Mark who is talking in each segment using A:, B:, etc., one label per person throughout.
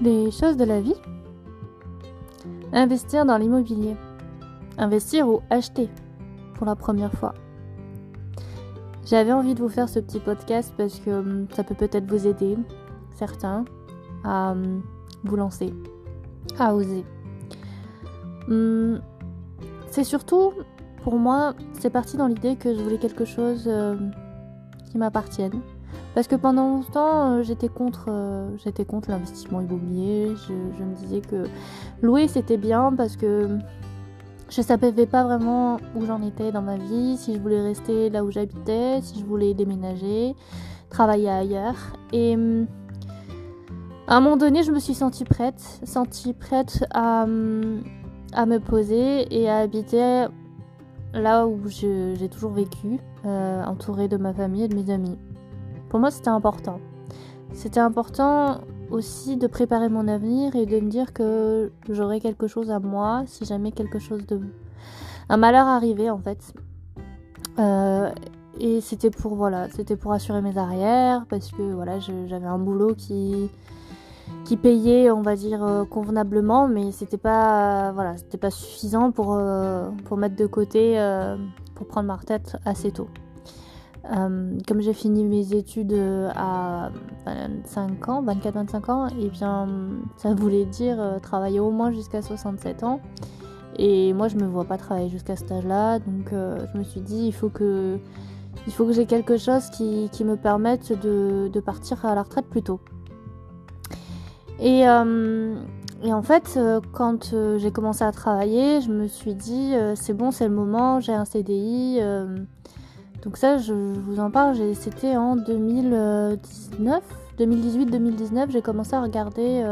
A: les choses de la vie. Investir dans l'immobilier. Investir ou acheter pour la première fois. J'avais envie de vous faire ce petit podcast parce que ça peut peut-être vous aider, certains, à vous lancer, à oser. C'est surtout, pour moi, c'est parti dans l'idée que je voulais quelque chose qui m'appartienne. Parce que pendant longtemps, j'étais contre l'investissement immobilier. Je me disais que louer, c'était bien parce que je savais pas vraiment où j'en étais dans ma vie, si je voulais rester là où j'habitais, si je voulais déménager, travailler ailleurs. Et à un moment donné, je me suis sentie prête à me poser et à habiter là où j'ai toujours vécu, entourée de ma famille et de mes amis. Pour moi, c'était important. C'était important aussi de préparer mon avenir et de me dire que j'aurais quelque chose à moi si jamais un malheur arrivait en fait. Et c'était pour assurer mes arrières parce que j'avais un boulot qui payait, on va dire, convenablement, mais c'était pas suffisant pour mettre de côté pour prendre ma retraite assez tôt. Comme j'ai fini mes études à 24-25 ans, et bien ça voulait dire travailler au moins jusqu'à 67 ans. Et moi je me vois pas travailler jusqu'à cet âge-là, donc je me suis dit il faut que j'ai quelque chose qui me permette de partir à la retraite plus tôt. Et en fait, quand j'ai commencé à travailler, je me suis dit c'est bon, c'est le moment, j'ai un CDI. Donc ça, je vous en parle, c'était en 2018-2019, j'ai commencé à regarder...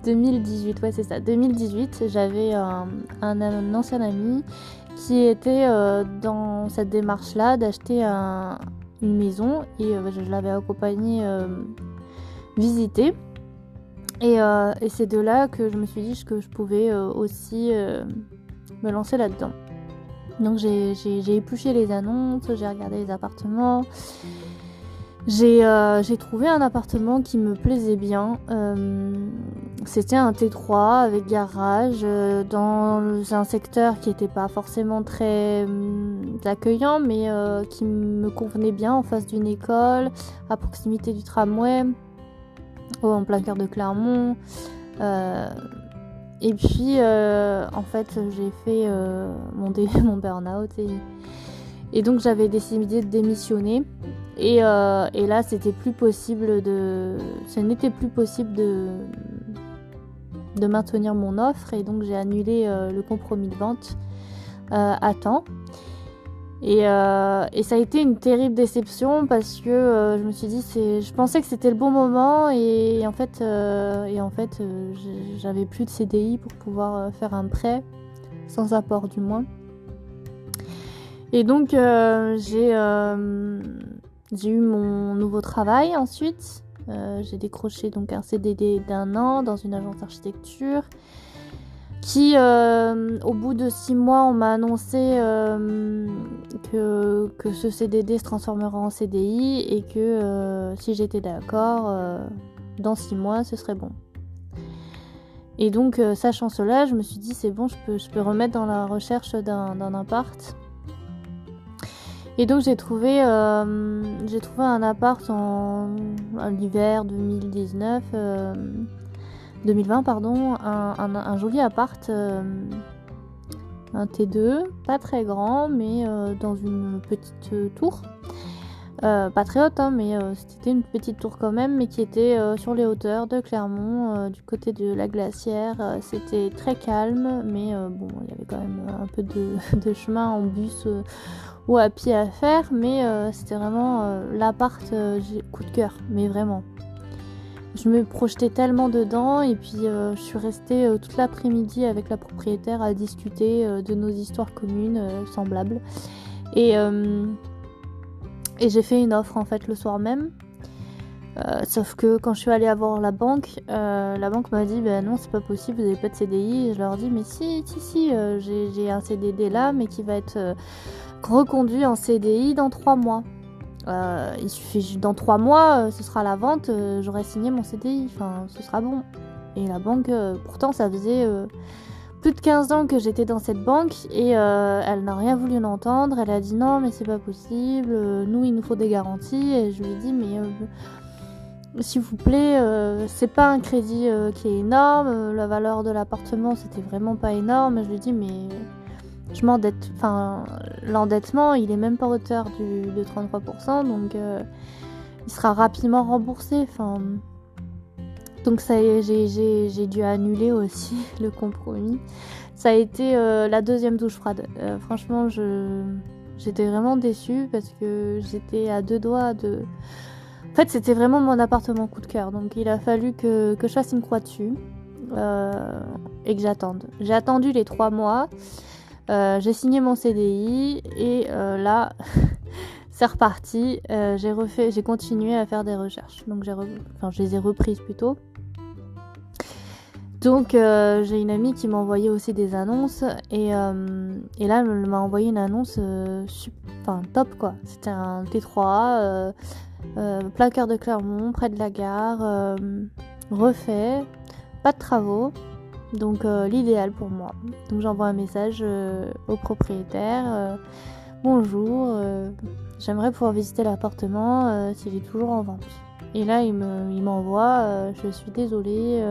A: 2018, ouais c'est ça, 2018, j'avais un ancien ami qui était dans cette démarche-là d'acheter une maison et je l'avais accompagné visiter. Et c'est de là que je me suis dit que je pouvais aussi me lancer là-dedans. Donc j'ai épluché les annonces, j'ai regardé les appartements. J'ai trouvé un appartement qui me plaisait bien. C'était un T3 avec garage dans un secteur qui n'était pas forcément très accueillant, mais qui me convenait bien, en face d'une école, à proximité du tramway, en plein cœur de Clermont. Et puis, en fait, j'ai fait mon burn-out et donc j'avais décidé de démissionner. Et là, ce n'était plus possible de maintenir mon offre. Et donc, j'ai annulé le compromis de vente à temps. Et ça a été une terrible déception parce que je me suis dit, je pensais que c'était le bon moment et en fait, j'avais plus de CDI pour pouvoir faire un prêt, sans apport du moins. Et donc j'ai eu mon nouveau travail ensuite. J'ai décroché donc un CDD d'1 an dans une agence d'architecture qui, au bout de 6 mois, on m'a annoncé que ce CDD se transformerait en CDI et que si j'étais d'accord, dans 6 mois, ce serait bon. Et donc, sachant cela, je me suis dit, c'est bon, je peux remettre dans la recherche d'un appart. Et donc, j'ai trouvé un appart en l'hiver 2020, un joli appart, un T2, pas très grand, mais dans une petite tour. Pas très haute, mais c'était une petite tour quand même, mais qui était sur les hauteurs de Clermont, du côté de la Glacière. C'était très calme, mais il y avait quand même un peu de chemin en bus ou à pied à faire, mais c'était vraiment l'appart coup de cœur, mais vraiment. Je me projetais tellement dedans et puis je suis restée toute l'après-midi avec la propriétaire à discuter de nos histoires communes semblables. Et j'ai fait une offre en fait le soir même. Sauf que quand je suis allée voir la banque m'a dit non, c'est pas possible, vous n'avez pas de CDI. Et je leur dis mais si, j'ai un CDD là, mais qui va être reconduit en CDI dans 3 mois. Il suffit dans 3 mois, ce sera la vente, j'aurai signé mon CDI, enfin ce sera bon. Et la banque, pourtant ça faisait plus de 15 ans que j'étais dans cette banque et elle n'a rien voulu en entendre. Elle a dit non mais c'est pas possible, nous il nous faut des garanties. Et je lui ai dit mais s'il vous plaît, c'est pas un crédit qui est énorme, la valeur de l'appartement c'était vraiment pas énorme. Je lui ai dit mais je m'endette, enfin l'endettement il est même pas à hauteur de 33%, donc il sera rapidement remboursé. Enfin, donc ça, j'ai dû annuler aussi le compromis. Ça a été la deuxième douche froide. Franchement, j'étais vraiment déçue parce que j'étais à 2 doigts de... En fait, c'était vraiment mon appartement coup de cœur. Donc il a fallu que je fasse une croix dessus et que j'attende. J'ai attendu les 3 mois. J'ai signé mon CDI et là, c'est reparti. J'ai continué à faire des recherches. Donc je les ai reprises plutôt. Donc j'ai une amie qui m'a envoyé aussi des annonces et là elle m'a envoyé une annonce top quoi. C'était un T3 plein cœur de Clermont, près de la gare, refait, pas de travaux, donc l'idéal pour moi. Donc j'envoie un message au propriétaire, bonjour, j'aimerais pouvoir visiter l'appartement s'il est toujours en vente. Et là il m'envoie, je suis désolée,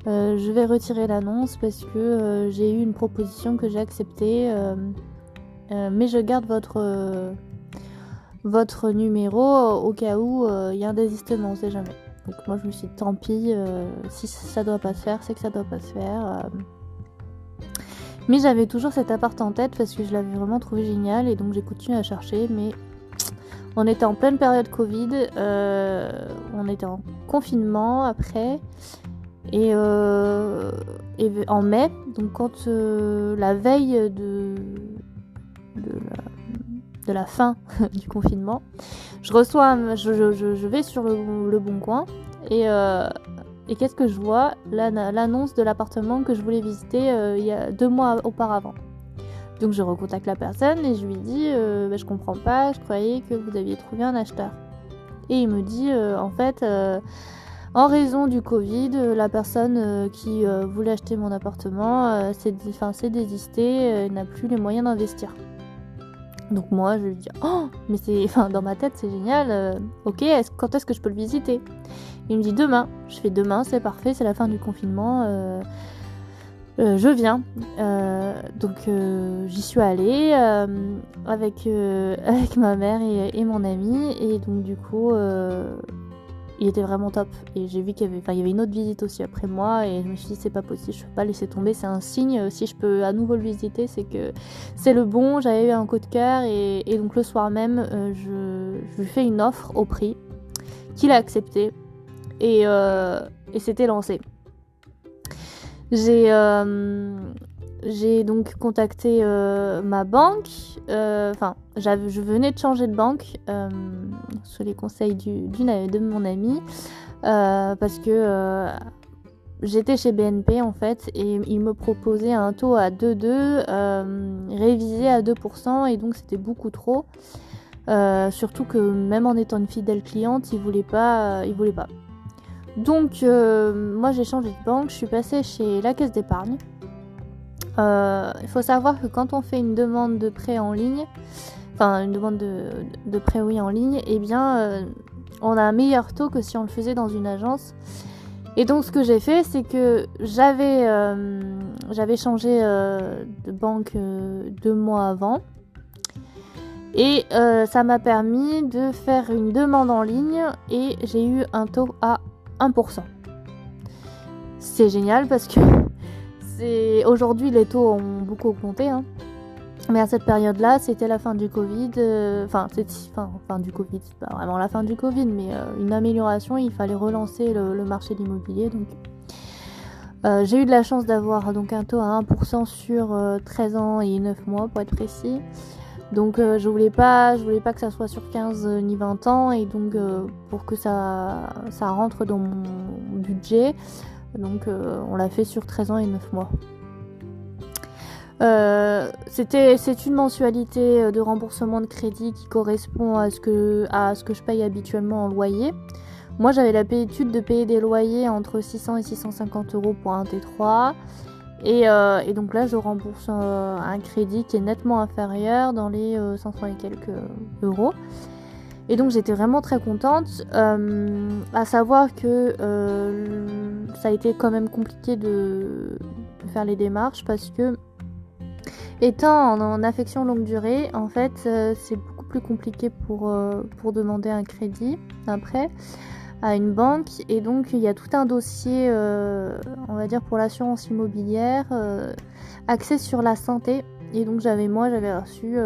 A: je vais retirer l'annonce parce que j'ai eu une proposition que j'ai acceptée, mais je garde votre numéro au cas où il y a un désistement, on sait jamais. Donc moi je me suis dit tant pis, si ça doit pas se faire, c'est que ça doit pas se faire. Mais j'avais toujours cet appart en tête parce que je l'avais vraiment trouvé génial et donc j'ai continué à chercher, mais on était en pleine période Covid, on était en confinement après. Et en mai, donc quand la veille de la fin du confinement, je vais sur le Bon Coin et qu'est-ce que je vois? L'annonce de l'appartement que je voulais visiter il y a 2 mois auparavant. Donc je recontacte la personne et je lui dis je comprends pas, je croyais que vous aviez trouvé un acheteur. Et il me dit en fait en raison du Covid, la personne qui voulait acheter mon appartement s'est désistée, n'a plus les moyens d'investir. Donc moi je lui dis mais dans ma tête c'est génial, ok, quand est-ce que je peux le visiter? Il me dit demain. Je fais demain, c'est parfait, c'est la fin du confinement, je viens. Donc j'y suis allée avec ma mère et mon ami et donc du coup il était vraiment top et j'ai vu qu'il y avait une autre visite aussi après moi et je me suis dit c'est pas possible, je peux pas laisser tomber, c'est un signe, si je peux à nouveau le visiter c'est que c'est le bon, j'avais eu un coup de cœur et donc le soir même je lui fais une offre au prix qu'il a accepté et c'était lancé. J'ai donc contacté ma banque, je venais de changer de banque sous les conseils de mon amie parce que j'étais chez BNP en fait et ils me proposaient un taux à 2,2 révisé à 2% et donc c'était beaucoup trop, surtout que même en étant une fidèle cliente ils voulaient pas. Donc moi j'ai changé de banque, je suis passée chez la Caisse d'épargne. Il faut savoir que quand on fait une demande de prêt en ligne, une demande de prêt en ligne, eh bien on a un meilleur taux que si on le faisait dans une agence. Et donc ce que j'ai fait, c'est que j'avais changé de banque 2 mois avant. Et ça m'a permis de faire une demande en ligne et j'ai eu un taux à 1%. C'est génial parce que aujourd'hui les taux ont beaucoup augmenté, hein. Mais à cette période-là, c'était la fin du Covid. Fin du Covid, c'est pas vraiment la fin du Covid, mais une amélioration. Il fallait relancer le marché de l'immobilier. Donc, j'ai eu de la chance d'avoir donc un taux à 1% sur 13 ans et 9 mois pour être précis. Donc, je voulais pas que ça soit sur 15 ni 20 ans. Et donc, pour que ça rentre dans mon budget, donc on l'a fait sur 13 ans et 9 mois. C'est une mensualité de remboursement de crédit qui correspond à ce que je paye habituellement en loyer. Moi, j'avais l'habitude de payer des loyers entre 600 et 650 euros pour un T3. Et donc là, je rembourse un crédit qui est nettement inférieur, dans les 500 et quelques euros. Et donc, j'étais vraiment très contente. À savoir que ça a été quand même compliqué de faire les démarches parce que, étant en affection longue durée, en fait, c'est beaucoup plus compliqué pour demander un crédit, un prêt à une banque. Et donc, il y a tout un dossier, on va dire, pour l'assurance immobilière, axé sur la santé. Et donc, j'avais reçu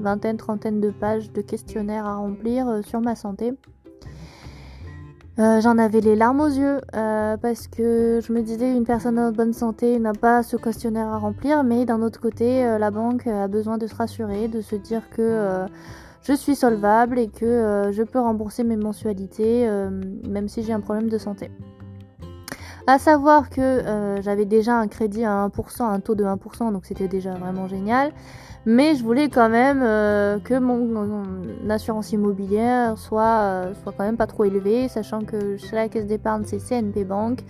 A: vingtaine, trentaine de pages de questionnaires à remplir sur ma santé. J'en avais les larmes aux yeux parce que je me disais, une personne en bonne santé n'a pas ce questionnaire à remplir, mais d'un autre côté, la banque a besoin de se rassurer, de se dire que je suis solvable et que je peux rembourser mes mensualités même si j'ai un problème de santé. À savoir que j'avais déjà un crédit à 1%, un taux de 1%, donc c'était déjà vraiment génial. Mais je voulais quand même que mon assurance immobilière soit quand même pas trop élevée, sachant que chez la caisse d'épargne, c'est CNP Bank.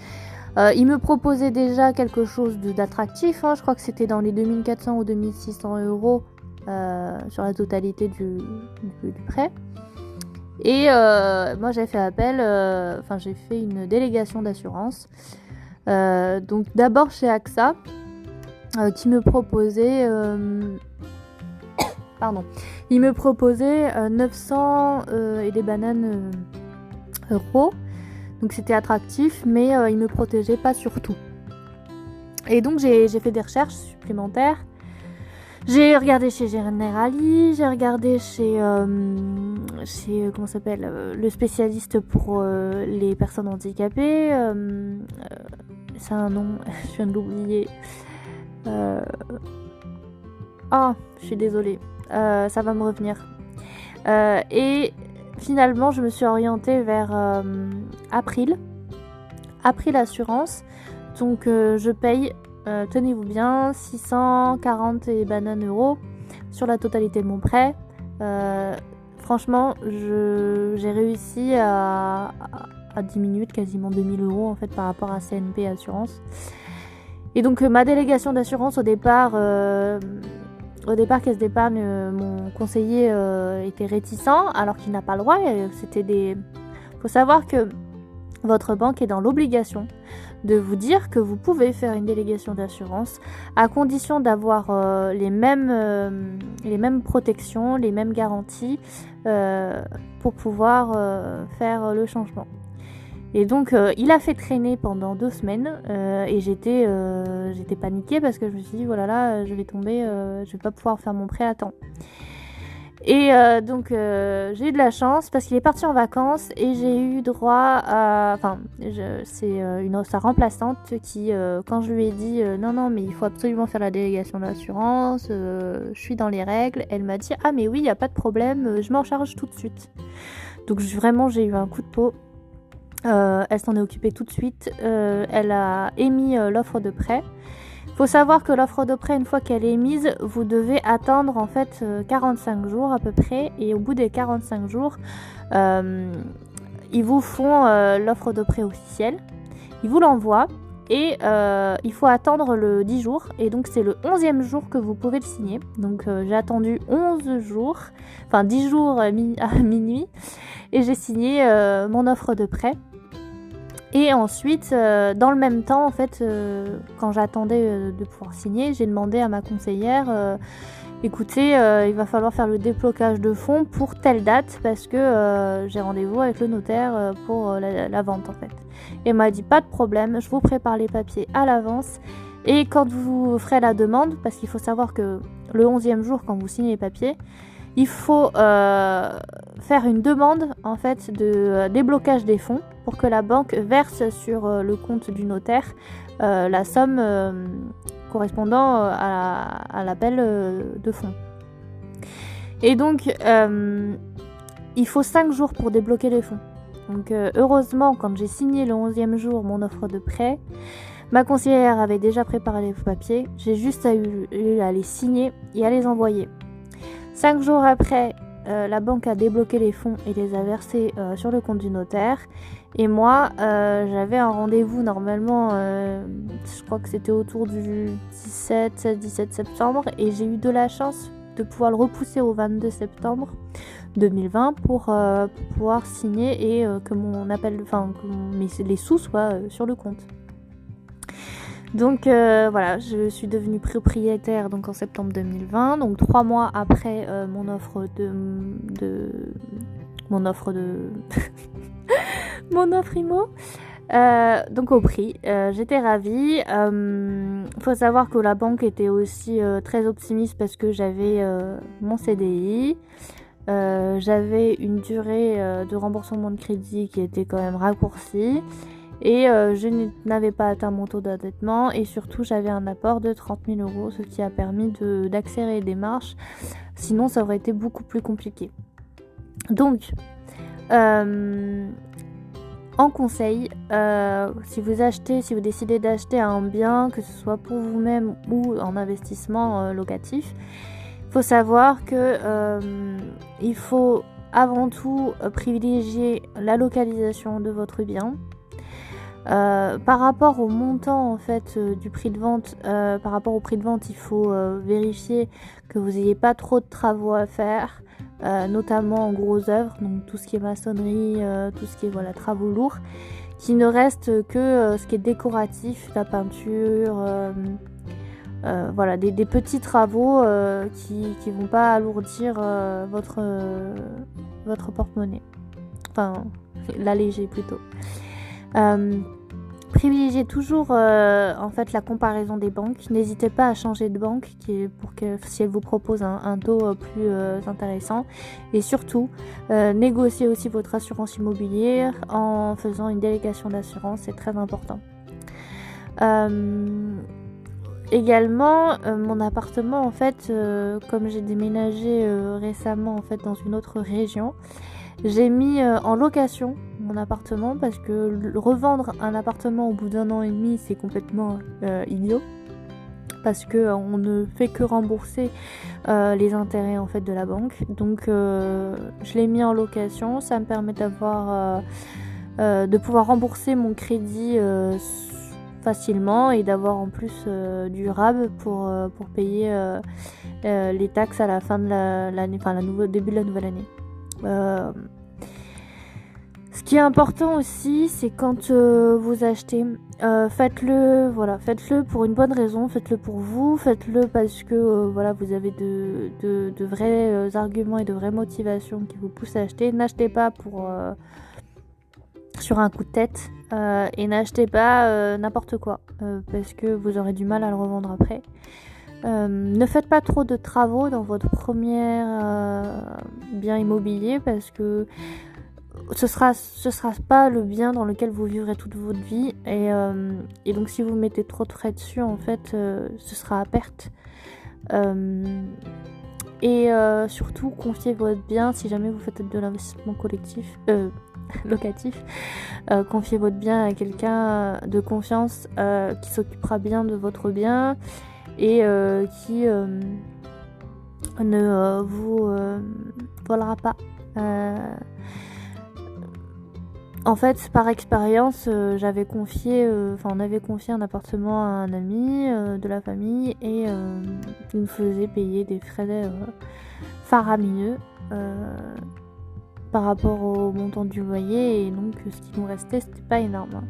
A: Ils me proposaient déjà quelque chose d'attractif, hein. Je crois que c'était dans les 2400 ou 2600 euros sur la totalité du prêt. Et moi, j'ai fait j'ai fait une délégation d'assurance. Donc d'abord chez AXA, qui me proposait... Il me proposait 900 et des bananes euros. Donc c'était attractif, mais il me protégeait pas sur tout. Et donc j'ai fait des recherches supplémentaires. J'ai regardé chez Generali, j'ai regardé chez comment s'appelle, le spécialiste pour les personnes handicapées. C'est un nom, je viens de l'oublier. Je suis désolée. Ça va me revenir. Et finalement, je me suis orientée vers April Assurance. Donc, je paye, tenez-vous bien, 640 et bananes euros sur la totalité de mon prêt. Franchement, j'ai réussi à diminuer de quasiment 2000 euros en fait par rapport à CNP Assurance. Et donc, ma délégation d'assurance au départ, caisse d'épargne, mon conseiller était réticent, alors qu'il n'a pas le droit. Faut savoir que votre banque est dans l'obligation de vous dire que vous pouvez faire une délégation d'assurance à condition d'avoir les mêmes protections, les mêmes garanties pour pouvoir faire le changement. Et donc il a fait traîner pendant 2 semaines et j'étais paniquée parce que je me suis dit oh là là, je vais tomber, je vais pas pouvoir faire mon prêt à temps. Et donc j'ai eu de la chance parce qu'il est parti en vacances et j'ai eu droit à... c'est sa remplaçante qui, quand je lui ai dit non mais il faut absolument faire la délégation d'assurance, je suis dans les règles, elle m'a dit ah mais oui, il n'y a pas de problème, je m'en charge tout de suite. Donc vraiment j'ai eu un coup de peau. Elle s'en est occupée tout de suite. Elle a émis l'offre de prêt. Il faut savoir que l'offre de prêt, une fois qu'elle est émise, vous devez attendre en fait 45 jours à peu près. Et au bout des 45 jours, ils vous font l'offre de prêt officielle. Ils vous l'envoient et il faut attendre le 10 jours. Et donc c'est le 11e jour que vous pouvez le signer. Donc j'ai attendu 10 jours à minuit. Et j'ai signé mon offre de prêt. Et ensuite, dans le même temps, en fait, quand j'attendais de pouvoir signer, j'ai demandé à ma conseillère, écoutez, il va falloir faire le déblocage de fonds pour telle date parce que j'ai rendez-vous avec le notaire pour la vente, en fait. Et elle m'a dit, pas de problème, je vous prépare les papiers à l'avance. Et quand vous ferez la demande, parce qu'il faut savoir que le 11e jour, quand vous signez les papiers, il faut faire une demande en fait de déblocage des fonds pour que la banque verse sur le compte du notaire la somme correspondant à l'appel de fonds. Et donc il faut 5 jours pour débloquer les fonds. Donc heureusement, quand j'ai signé le 11e jour mon offre de prêt, Ma conseillère avait déjà préparé les papiers, j'ai juste eu à les signer et à les envoyer. 5 jours après, la banque a débloqué les fonds et les a versés sur le compte du notaire. Et moi, j'avais un rendez-vous normalement, je crois que c'était autour du 16-17 septembre. Et j'ai eu de la chance de pouvoir le repousser au 22 septembre 2020 pour pouvoir signer et que les sous soient sur le compte. Donc voilà, je suis devenue propriétaire donc en septembre 2020, donc 3 mois après mon offre mon offre IMO. Donc au prix, j'étais ravie. Faut savoir que la banque était aussi très optimiste parce que j'avais mon CDI. J'avais une durée de remboursement de crédit qui était quand même raccourcie. Et je n'avais pas atteint mon taux d'endettement et surtout j'avais un apport de 30 000 €, ce qui a permis d'accélérer les démarches. Sinon ça aurait été beaucoup plus compliqué. Donc, en conseil, si vous décidez d'acheter un bien, que ce soit pour vous-même ou en investissement locatif, il faut savoir que il faut avant tout privilégier la localisation de votre bien. Par rapport au montant en fait du prix de vente, par rapport au prix de vente, il faut vérifier que vous n'ayez pas trop de travaux à faire, notamment en gros œuvres, donc tout ce qui est maçonnerie, tout ce qui est travaux lourds, qu'il ne reste que ce qui est décoratif, la peinture, des petits travaux qui vont pas alourdir votre porte-monnaie, enfin l'alléger plutôt. Privilégiez toujours la comparaison des banques. N'hésitez pas à changer de banque si elle vous propose un taux plus intéressant. Et surtout, négociez aussi votre assurance immobilière en faisant une délégation d'assurance, c'est très important. Également, mon appartement, en fait, comme j'ai déménagé récemment en fait dans une autre région, j'ai mis en location mon appartement parce que revendre un appartement au bout d'1 an et demi, c'est complètement idiot. Parce que on ne fait que rembourser les intérêts en fait de la banque. Donc je l'ai mis en location, ça me permet de pouvoir rembourser mon crédit facilement et d'avoir en plus du RAB pour payer les taxes à la fin de l'année, début de la nouvelle année. Ce qui est important aussi, c'est quand vous achetez, faites-le pour une bonne raison, faites-le pour vous, faites-le parce que vous avez de vrais arguments et de vraies motivations qui vous poussent à acheter. N'achetez pas sur un coup de tête et n'achetez pas n'importe quoi parce que vous aurez du mal à le revendre après. Ne faites pas trop de travaux dans votre premier bien immobilier parce que ce sera pas le bien dans lequel vous vivrez toute votre vie et donc si vous mettez trop de frais dessus en fait ce sera à perte. Surtout confiez votre bien si jamais vous faites de l'investissement locatif, confiez votre bien à quelqu'un de confiance qui s'occupera bien de votre bien et qui ne vous volera pas. En fait, par expérience, on avait confié un appartement à un ami de la famille et il nous faisait payer des frais faramineux par rapport au montant du loyer et donc ce qui nous restait, c'était pas énorme.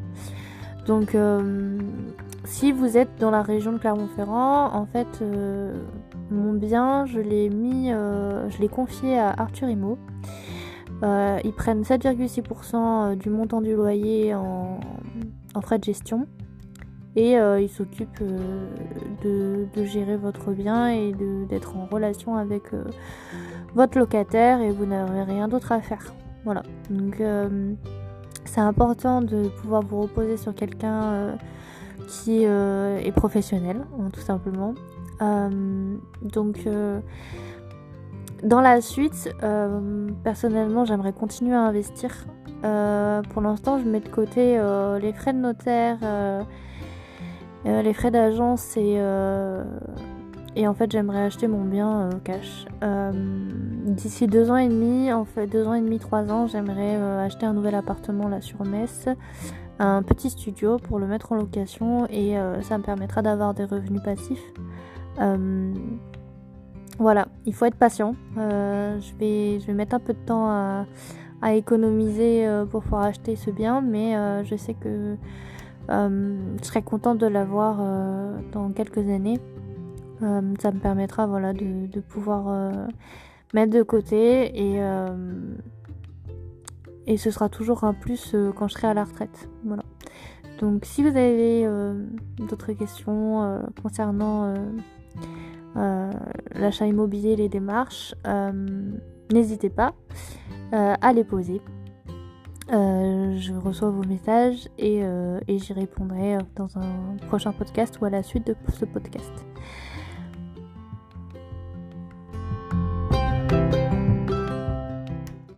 A: Donc, si vous êtes dans la région de Clermont-Ferrand, en fait, mon bien, je l'ai confié à Arthur Immo. Ils prennent 7,6% du montant du loyer en frais de gestion et ils s'occupent de gérer votre bien et d'être en relation avec votre locataire et vous n'avez rien d'autre à faire. Voilà, donc c'est important de pouvoir vous reposer sur quelqu'un qui est professionnel, tout simplement. Dans la suite, personnellement, j'aimerais continuer à investir. Pour l'instant, je mets de côté les frais de notaire Les frais d'agence et en fait j'aimerais acheter mon bien cash. D'ici 2 ans et demi, 3 ans, j'aimerais acheter un nouvel appartement là sur Metz, un petit studio pour le mettre en location et ça me permettra d'avoir des revenus passifs. Voilà, il faut être patient. Je vais mettre un peu de temps à économiser pour pouvoir acheter ce bien, mais je sais que je serais contente de l'avoir dans quelques années. Ça me permettra de pouvoir mettre de côté et ce sera toujours un plus quand je serai à la retraite. Voilà. Donc si vous avez d'autres questions concernant l'achat immobilier, les démarches, n'hésitez pas à les poser. Je reçois vos messages et j'y répondrai dans un prochain podcast ou à la suite de ce podcast.